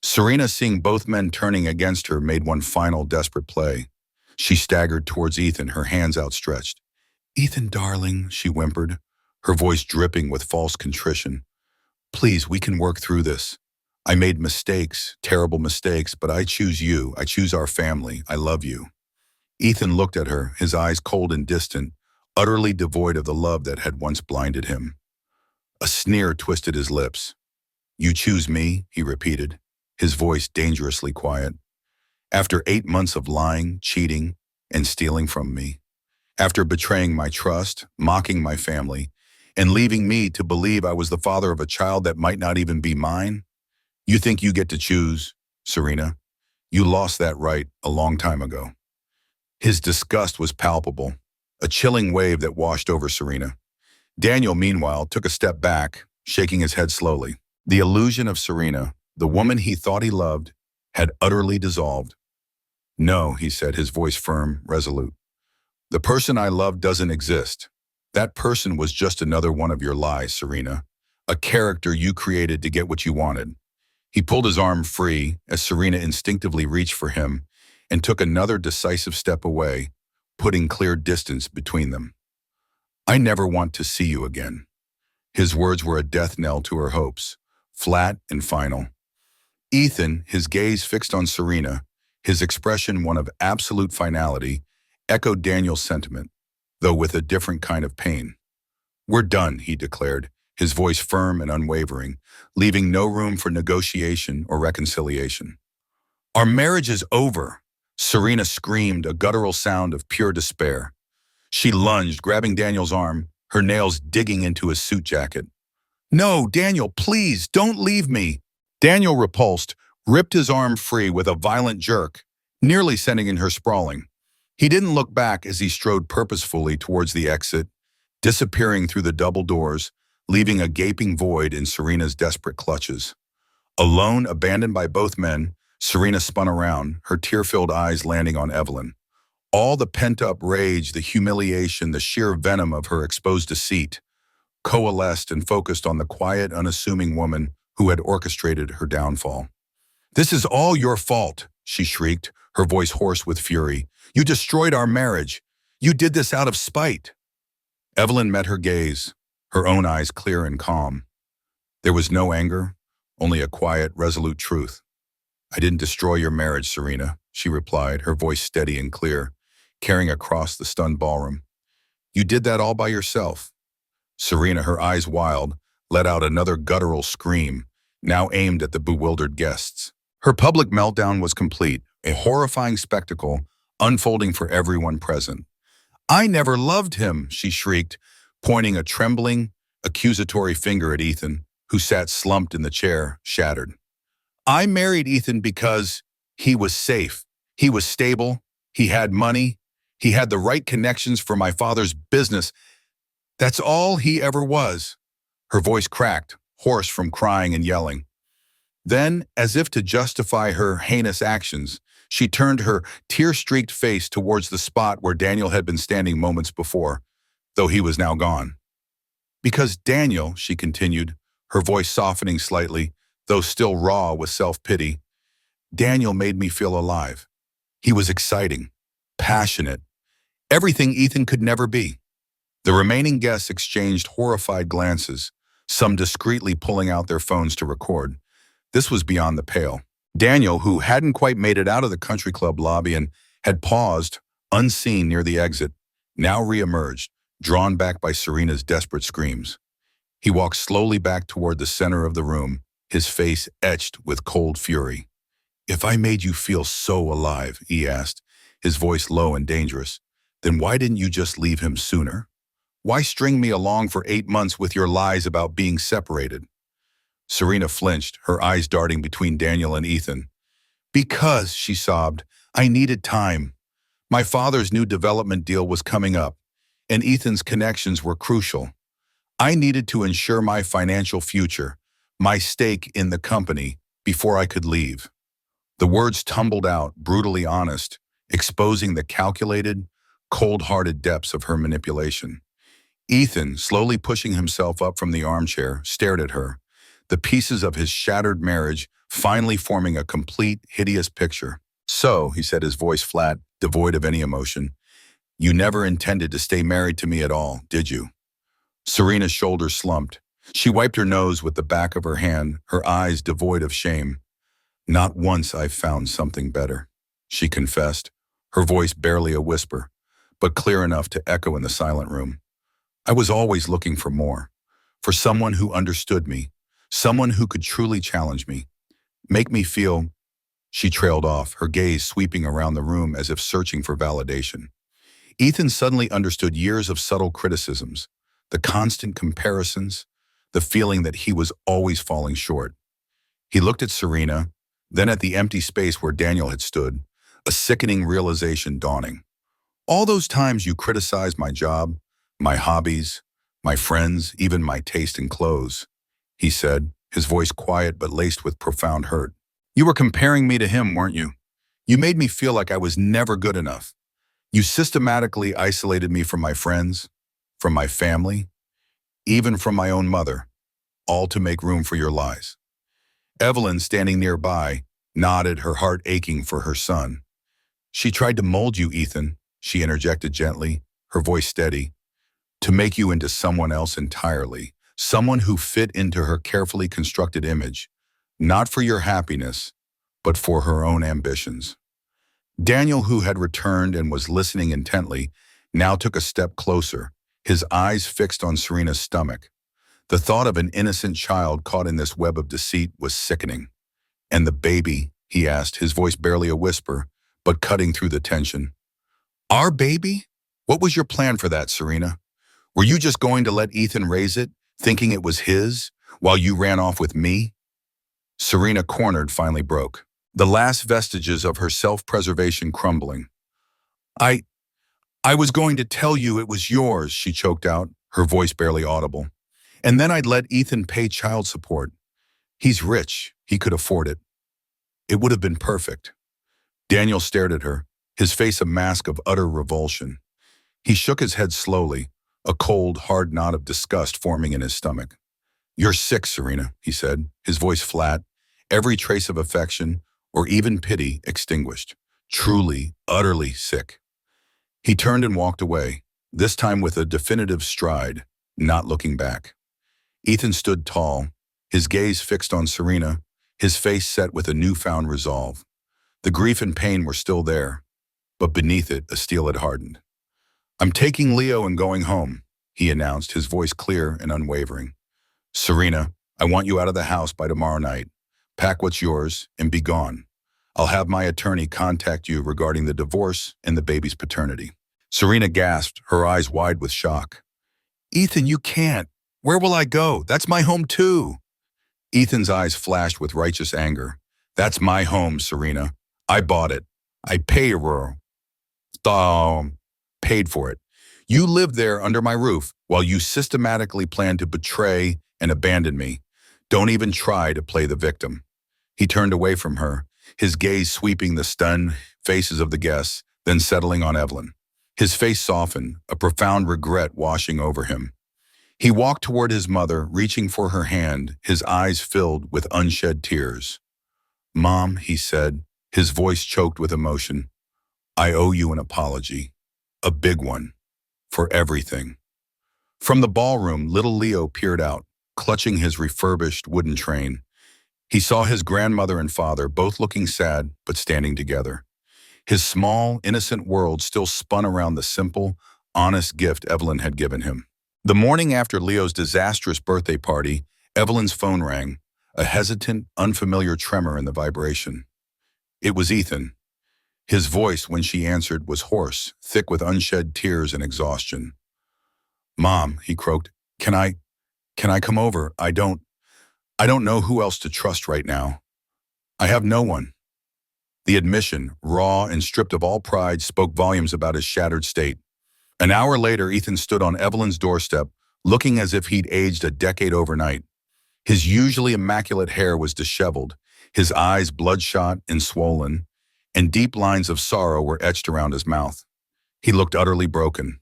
Serena, seeing both men turning against her, made one final desperate play. She staggered towards Ethan, her hands outstretched. "Ethan, darling," she whimpered, her voice dripping with false contrition. "Please, we can work through this. I made mistakes, terrible mistakes, but I choose you. I choose our family. I love you." Ethan looked at her, his eyes cold and distant, utterly devoid of the love that had once blinded him. A sneer twisted his lips. "You choose me," he repeated, his voice dangerously quiet. "After 8 months of lying, cheating, and stealing from me. After betraying my trust, mocking my family, and leaving me to believe I was the father of a child that might not even be mine? You think you get to choose, Serena? You lost that right a long time ago." His disgust was palpable, a chilling wave that washed over Serena. Daniel, meanwhile, took a step back, shaking his head slowly. The illusion of Serena, the woman he thought he loved, had utterly dissolved. "No," he said, his voice firm, resolute. "The person I love doesn't exist. That person was just another one of your lies, Serena. A character you created to get what you wanted." He pulled his arm free as Serena instinctively reached for him and took another decisive step away, putting clear distance between them. "I never want to see you again." His words were a death knell to her hopes, flat and final. Ethan, his gaze fixed on Serena, his expression one of absolute finality, echoed Daniel's sentiment, though with a different kind of pain. "We're done," he declared, his voice firm and unwavering, leaving no room for negotiation or reconciliation. "Our marriage is over," Serena screamed, a guttural sound of pure despair. She lunged, grabbing Daniel's arm, her nails digging into his suit jacket. "No, Daniel, please, don't leave me." Daniel, repulsed, ripped his arm free with a violent jerk, nearly sending her sprawling. He didn't look back as he strode purposefully towards the exit, disappearing through the double doors, leaving a gaping void in Serena's desperate clutches. Alone, abandoned by both men, Serena spun around, her tear-filled eyes landing on Evelyn. All the pent-up rage, the humiliation, the sheer venom of her exposed deceit coalesced and focused on the quiet, unassuming woman who had orchestrated her downfall. "This is all your fault," she shrieked, her voice hoarse with fury. "You destroyed our marriage. You did this out of spite." Evelyn met her gaze, her own eyes clear and calm. There was no anger, only a quiet, resolute truth. "I didn't destroy your marriage, Serena," she replied, her voice steady and clear, carrying across the stunned ballroom. "You did that all by yourself." Serena, her eyes wild, let out another guttural scream, now aimed at the bewildered guests. Her public meltdown was complete, a horrifying spectacle unfolding for everyone present. "I never loved him," she shrieked, pointing a trembling, accusatory finger at Ethan, who sat slumped in the chair, shattered. "I married Ethan because he was safe, he was stable, he had money, he had the right connections for my father's business. That's all he ever was." Her voice cracked, hoarse from crying and yelling. Then, as if to justify her heinous actions, she turned her tear-streaked face towards the spot where Daniel had been standing moments before, though he was now gone. "Because Daniel," she continued, her voice softening slightly, though still raw with self-pity, "Daniel made me feel alive. He was exciting, passionate, everything Ethan could never be. The remaining guests exchanged horrified glances, some discreetly pulling out their phones to record. This was beyond the pale. Daniel, who hadn't quite made it out of the country club lobby and had paused, unseen near the exit, now reemerged, drawn back by Serena's desperate screams. He walked slowly back toward the center of the room, his face etched with cold fury. "If I made you feel so alive," he asked, his voice low and dangerous, "then why didn't you just leave him sooner? Why string me along for 8 months with your lies about being separated?" Serena flinched, her eyes darting between Daniel and Ethan. "Because," she sobbed, "I needed time. My father's new development deal was coming up, and Ethan's connections were crucial. I needed to ensure my financial future, my stake in the company, before I could leave." The words tumbled out, brutally honest, exposing the calculated, cold-hearted depths of her manipulation. Ethan, slowly pushing himself up from the armchair, stared at her, the pieces of his shattered marriage finally forming a complete, hideous picture. "So," he said, his voice flat, devoid of any emotion, "you never intended to stay married to me at all, did you?" Serena's shoulders slumped. She wiped her nose with the back of her hand, her eyes devoid of shame. "Not once I've found something better," she confessed, her voice barely a whisper, but clear enough to echo in the silent room. "I was always looking for more, for someone who understood me, someone who could truly challenge me, make me feel—" She trailed off, her gaze sweeping around the room as if searching for validation. Ethan suddenly understood years of subtle criticisms, the constant comparisons, the feeling that he was always falling short. He looked at Serena, then at the empty space where Daniel had stood, a sickening realization dawning. "All those times you criticized my job, my hobbies, my friends, even my taste in clothes," he said, his voice quiet but laced with profound hurt. "You were comparing me to him, weren't you? You made me feel like I was never good enough. You systematically isolated me from my friends, from my family, even from my own mother, all to make room for your lies." Evelyn, standing nearby, nodded, her heart aching for her son. "She tried to mold you, Ethan," she interjected gently, her voice steady, "to make you into someone else entirely, someone who fit into her carefully constructed image, not for your happiness, but for her own ambitions." Daniel, who had returned and was listening intently, now took a step closer, his eyes fixed on Serena's stomach. The thought of an innocent child caught in this web of deceit was sickening. "And the baby?" he asked, his voice barely a whisper, but cutting through the tension. "Our baby? What was your plan for that, Serena? Were you just going to let Ethan raise it, thinking it was his, while you ran off with me?" Serena, cornered, finally broke, the last vestiges of her self-preservation crumbling. I was going to tell you it was yours," she choked out, her voice barely audible. "And then I'd let Ethan pay child support. He's rich, he could afford it. It would have been perfect." Daniel stared at her, his face a mask of utter revulsion. He shook his head slowly, a cold, hard knot of disgust forming in his stomach. "You're sick, Serena," he said, his voice flat, every trace of affection or even pity extinguished. "Truly, utterly sick." He turned and walked away, this time with a definitive stride, not looking back. Ethan stood tall, his gaze fixed on Serena, his face set with a newfound resolve. The grief and pain were still there, but beneath it, a steel had hardened. "I'm taking Leo and going home," he announced, his voice clear and unwavering. "Serena, I want you out of the house by tomorrow night. Pack what's yours and be gone. I'll have my attorney contact you regarding the divorce and the baby's paternity." Serena gasped, her eyes wide with shock. "Ethan, you can't. Where will I go? That's my home too." Ethan's eyes flashed with righteous anger. "That's my home, Serena. I bought it. I paid for it. You lived there under my roof while you systematically planned to betray and abandon me. Don't even try to play the victim." He turned away from her, his gaze sweeping the stunned faces of the guests, then settling on Evelyn. His face softened, a profound regret washing over him. He walked toward his mother, reaching for her hand, his eyes filled with unshed tears. "Mom," he said, his voice choked with emotion, "I owe you an apology. A big one. For everything. From the ballroom, little Leo peered out, clutching his refurbished wooden train. He saw his grandmother and father both looking sad but standing together. His small, innocent world still spun around the simple, honest gift Evelyn had given him. The morning after Leo's disastrous birthday party, Evelyn's phone rang, a hesitant, unfamiliar tremor in the vibration. It was Ethan. His voice, when she answered, was hoarse, thick with unshed tears and exhaustion. "Mom," he croaked, can I come over? I don't know who else to trust right now. I have no one." The admission, raw and stripped of all pride, spoke volumes about his shattered state. An hour later, Ethan stood on Evelyn's doorstep, looking as if he'd aged a decade overnight. His usually immaculate hair was disheveled, his eyes bloodshot and swollen, and deep lines of sorrow were etched around his mouth. He looked utterly broken.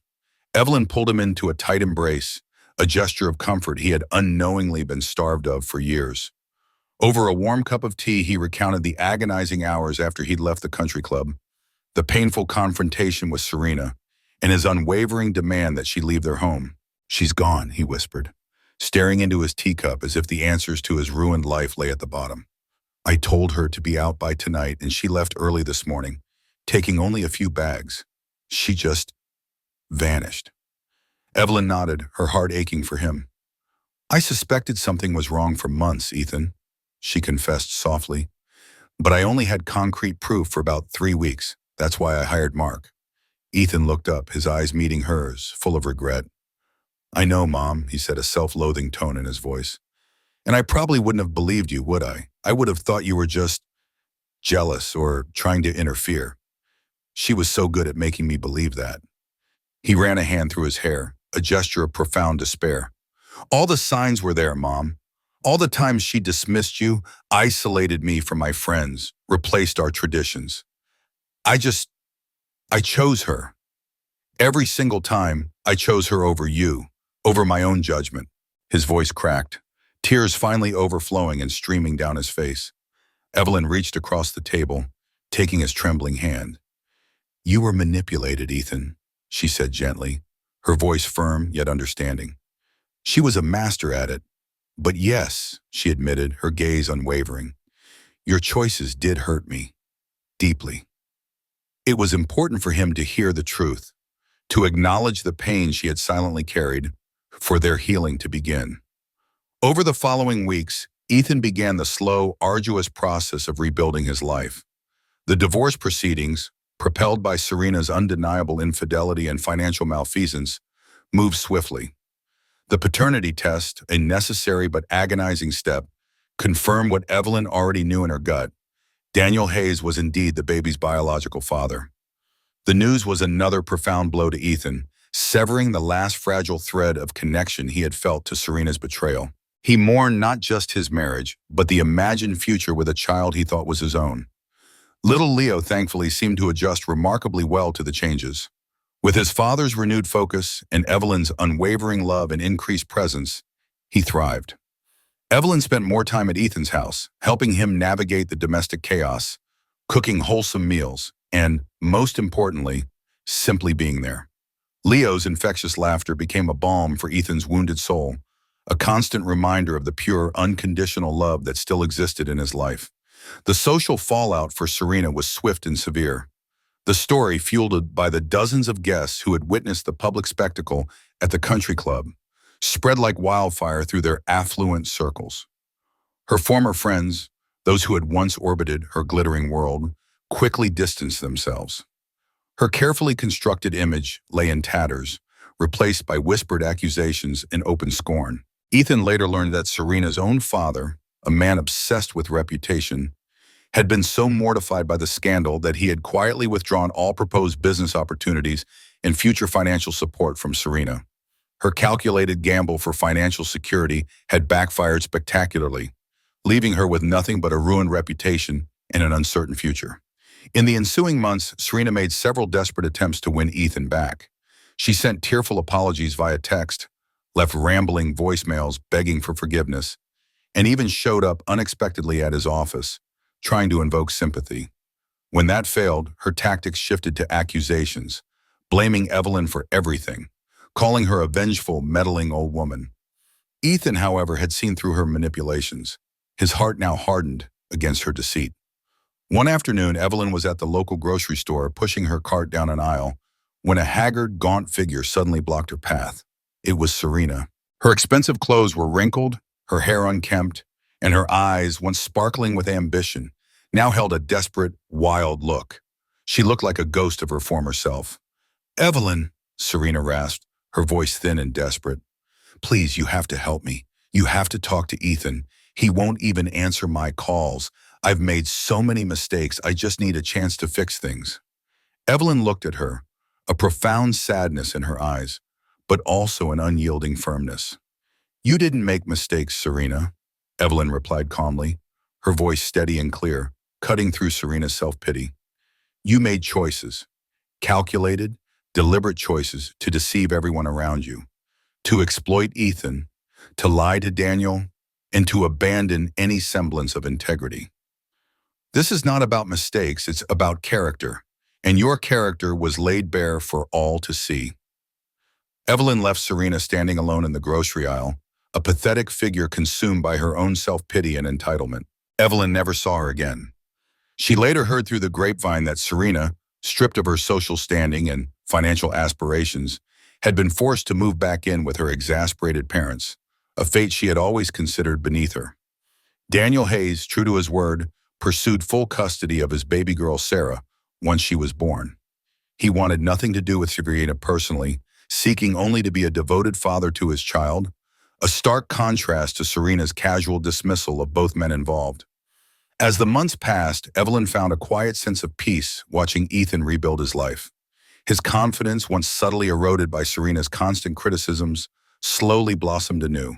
Evelyn pulled him into a tight embrace, a gesture of comfort he had unknowingly been starved of for years. Over a warm cup of tea, he recounted the agonizing hours after he'd left the country club, the painful confrontation with Serena, and his unwavering demand that she leave their home. "She's gone," he whispered, staring into his teacup as if the answers to his ruined life lay at the bottom. "I told her to be out by tonight, and she left early this morning, taking only a few bags. She just vanished." Evelyn nodded, her heart aching for him. "I suspected something was wrong for months, Ethan," she confessed softly. "But I only had concrete proof for about 3 weeks. That's why I hired Mark." Ethan looked up, his eyes meeting hers, full of regret. "I know, Mom," he said, a self-loathing tone in his voice. "And I probably wouldn't have believed you, would I? I would have thought you were just jealous or trying to interfere. She was so good at making me believe that." He ran a hand through his hair, a gesture of profound despair. "All the signs were there, Mom. All the times she dismissed you, isolated me from my friends, replaced our traditions. I chose her. Every single time, I chose her over you, over my own judgment." His voice cracked, tears finally overflowing and streaming down his face. Evelyn reached across the table, taking his trembling hand. "You were manipulated, Ethan," she said gently, her voice firm yet understanding. "She was a master at it. But yes," she admitted, her gaze unwavering, "your choices did hurt me, deeply." It was important for him to hear the truth, to acknowledge the pain she had silently carried, for their healing to begin. Over the following weeks, Ethan began the slow, arduous process of rebuilding his life. The divorce proceedings, propelled by Serena's undeniable infidelity and financial malfeasance, moved swiftly. The paternity test, a necessary but agonizing step, confirmed what Evelyn already knew in her gut. Daniel Hayes was indeed the baby's biological father. The news was another profound blow to Ethan, severing the last fragile thread of connection he had felt to Serena's betrayal. He mourned not just his marriage, but the imagined future with a child he thought was his own. Little Leo thankfully seemed to adjust remarkably well to the changes. With his father's renewed focus and Evelyn's unwavering love and increased presence, he thrived. Evelyn spent more time at Ethan's house, helping him navigate the domestic chaos, cooking wholesome meals, and, most importantly, simply being there. Leo's infectious laughter became a balm for Ethan's wounded soul, a constant reminder of the pure, unconditional love that still existed in his life. The social fallout for Serena was swift and severe. The story, fueled by the dozens of guests who had witnessed the public spectacle at the country club, spread like wildfire through their affluent circles. Her former friends, those who had once orbited her glittering world, quickly distanced themselves. Her carefully constructed image lay in tatters, replaced by whispered accusations and open scorn. Ethan later learned that Serena's own father, a man obsessed with reputation, had been so mortified by the scandal that he had quietly withdrawn all proposed business opportunities and future financial support from Serena. Her calculated gamble for financial security had backfired spectacularly, leaving her with nothing but a ruined reputation and an uncertain future. In the ensuing months, Serena made several desperate attempts to win Ethan back. She sent tearful apologies via text, left rambling voicemails begging for forgiveness, and even showed up unexpectedly at his office, trying to invoke sympathy. When that failed, her tactics shifted to accusations, blaming Evelyn for everything, calling her a vengeful, meddling old woman. Ethan, however, had seen through her manipulations. His heart now hardened against her deceit. One afternoon, Evelyn was at the local grocery store pushing her cart down an aisle when a haggard, gaunt figure suddenly blocked her path. It was Serena. Her expensive clothes were wrinkled, her hair unkempt, and her eyes, once sparkling with ambition, now held a desperate, wild look. She looked like a ghost of her former self. "Evelyn," Serena rasped, her voice thin and desperate. "Please, you have to help me. You have to talk to Ethan. He won't even answer my calls. I've made so many mistakes. I just need a chance to fix things." Evelyn looked at her, a profound sadness in her eyes, but also an unyielding firmness. "You didn't make mistakes, Serena," Evelyn replied calmly, her voice steady and clear, cutting through Serena's self-pity. "You made choices, calculated, deliberate choices to deceive everyone around you, to exploit Ethan, to lie to Daniel, and to abandon any semblance of integrity. This is not about mistakes, it's about character, and your character was laid bare for all to see." Evelyn left Serena standing alone in the grocery aisle, a pathetic figure consumed by her own self-pity and entitlement. Evelyn never saw her again. She later heard through the grapevine that Serena, stripped of her social standing and financial aspirations, had been forced to move back in with her exasperated parents, a fate she had always considered beneath her. Daniel Hayes, true to his word, pursued full custody of his baby girl Sarah once she was born. He wanted nothing to do with Serena personally, seeking only to be a devoted father to his child, a stark contrast to Serena's casual dismissal of both men involved. As the months passed, Evelyn found a quiet sense of peace watching Ethan rebuild his life. His confidence, once subtly eroded by Serena's constant criticisms, slowly blossomed anew.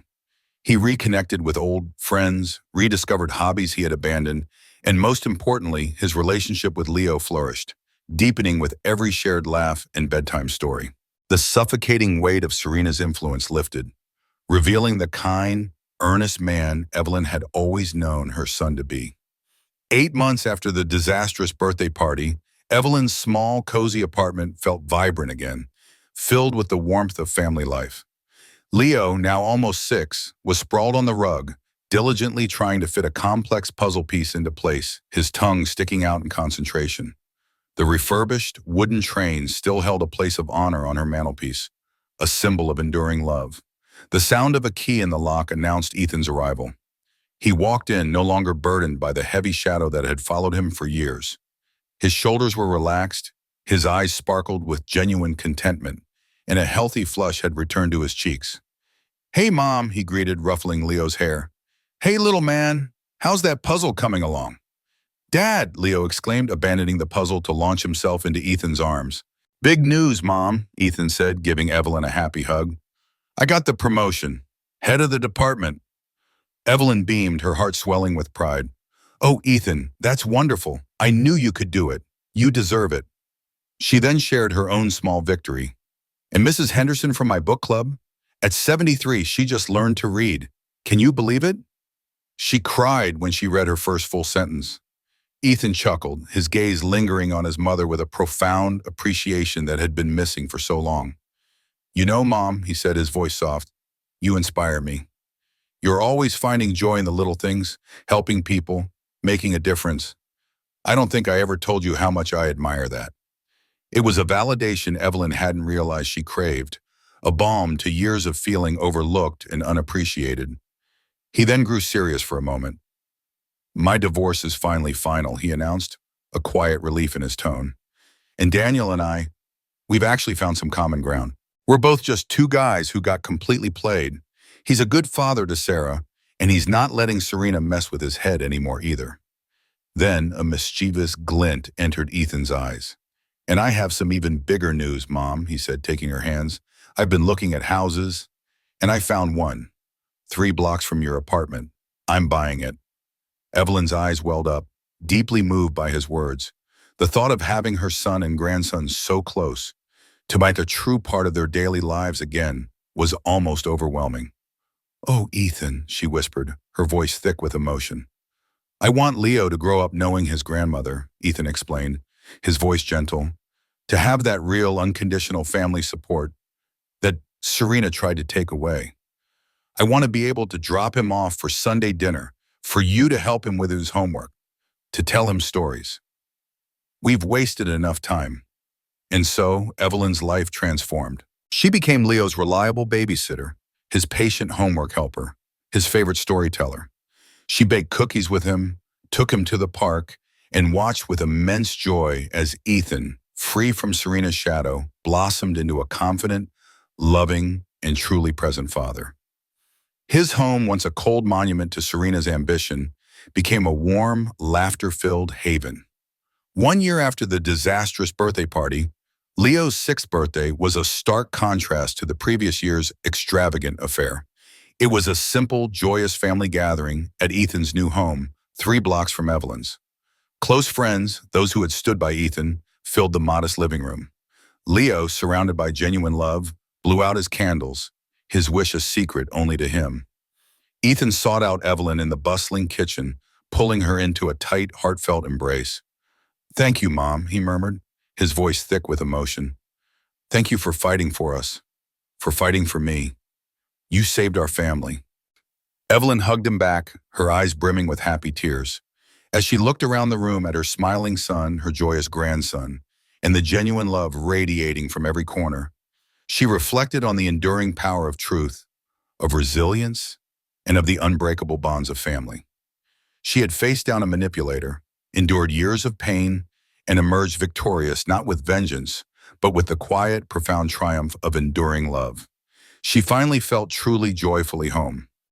He reconnected with old friends, rediscovered hobbies he had abandoned, and most importantly, his relationship with Leo flourished, deepening with every shared laugh and bedtime story. The suffocating weight of Serena's influence lifted, revealing the kind, earnest man Evelyn had always known her son to be. 8 months after the disastrous birthday party, Evelyn's small, cozy apartment felt vibrant again, filled with the warmth of family life. Leo, now almost 6, was sprawled on the rug, diligently trying to fit a complex puzzle piece into place, his tongue sticking out in concentration. The refurbished, wooden train still held a place of honor on her mantelpiece, a symbol of enduring love. The sound of a key in the lock announced Ethan's arrival. He walked in, no longer burdened by the heavy shadow that had followed him for years. His shoulders were relaxed, his eyes sparkled with genuine contentment, and a healthy flush had returned to his cheeks. "Hey, Mom," he greeted, ruffling Leo's hair. "Hey, little man, how's that puzzle coming along?" "Dad," Leo exclaimed, abandoning the puzzle to launch himself into Ethan's arms. "Big news, Mom," Ethan said, giving Evelyn a happy hug. "I got the promotion. Head of the department." Evelyn beamed, her heart swelling with pride. "Oh, Ethan, that's wonderful. I knew you could do it. You deserve it." She then shared her own small victory. "And Mrs. Henderson from my book club? At 73, she just learned to read. Can you believe it?" She cried when she read her first full sentence. Ethan chuckled, his gaze lingering on his mother with a profound appreciation that had been missing for so long. "You know, Mom," he said, his voice soft, "you inspire me. You're always finding joy in the little things, helping people, making a difference. I don't think I ever told you how much I admire that." It was a validation Evelyn hadn't realized she craved, a balm to years of feeling overlooked and unappreciated. He then grew serious for a moment. "My divorce is finally final," he announced, a quiet relief in his tone. "And Daniel and we've actually found some common ground. We're both just two guys who got completely played. He's a good father to Sarah, and he's not letting Serena mess with his head anymore either." Then a mischievous glint entered Ethan's eyes. "And I have some even bigger news, Mom," he said, taking her hands. "I've been looking at houses, and I found one, 3 blocks from your apartment. I'm buying it." Evelyn's eyes welled up, deeply moved by his words. The thought of having her son and grandson so close, to be the true part of their daily lives again, was almost overwhelming. "Oh, Ethan," she whispered, her voice thick with emotion. "I want Leo to grow up knowing his grandmother," Ethan explained, his voice gentle, "to have that real, unconditional family support that Serena tried to take away. I want to be able to drop him off for Sunday dinner, for you to help him with his homework, to tell him stories. We've wasted enough time. And so, Evelyn's life transformed. She became Leo's reliable babysitter, his patient homework helper, his favorite storyteller. She baked cookies with him, took him to the park, and watched with immense joy as Ethan, free from Serena's shadow, blossomed into a confident, loving, and truly present father. His home, once a cold monument to Serena's ambition, became a warm, laughter-filled haven. 1 year after the disastrous birthday party, Leo's 6th birthday was a stark contrast to the previous year's extravagant affair. It was a simple, joyous family gathering at Ethan's new home, 3 blocks from Evelyn's. Close friends, those who had stood by Ethan, filled the modest living room. Leo, surrounded by genuine love, blew out his candles, his wish a secret only to him. Ethan sought out Evelyn in the bustling kitchen, pulling her into a tight, heartfelt embrace. "Thank you, Mom," he murmured, his voice thick with emotion. "Thank you for fighting for us, for fighting for me. You saved our family." Evelyn hugged him back, her eyes brimming with happy tears. As she looked around the room at her smiling son, her joyous grandson, and the genuine love radiating from every corner, she reflected on the enduring power of truth, of resilience, and of the unbreakable bonds of family. She had faced down a manipulator, endured years of pain, and emerged victorious not with vengeance, but with the quiet, profound triumph of enduring love. She finally felt truly joyfully home.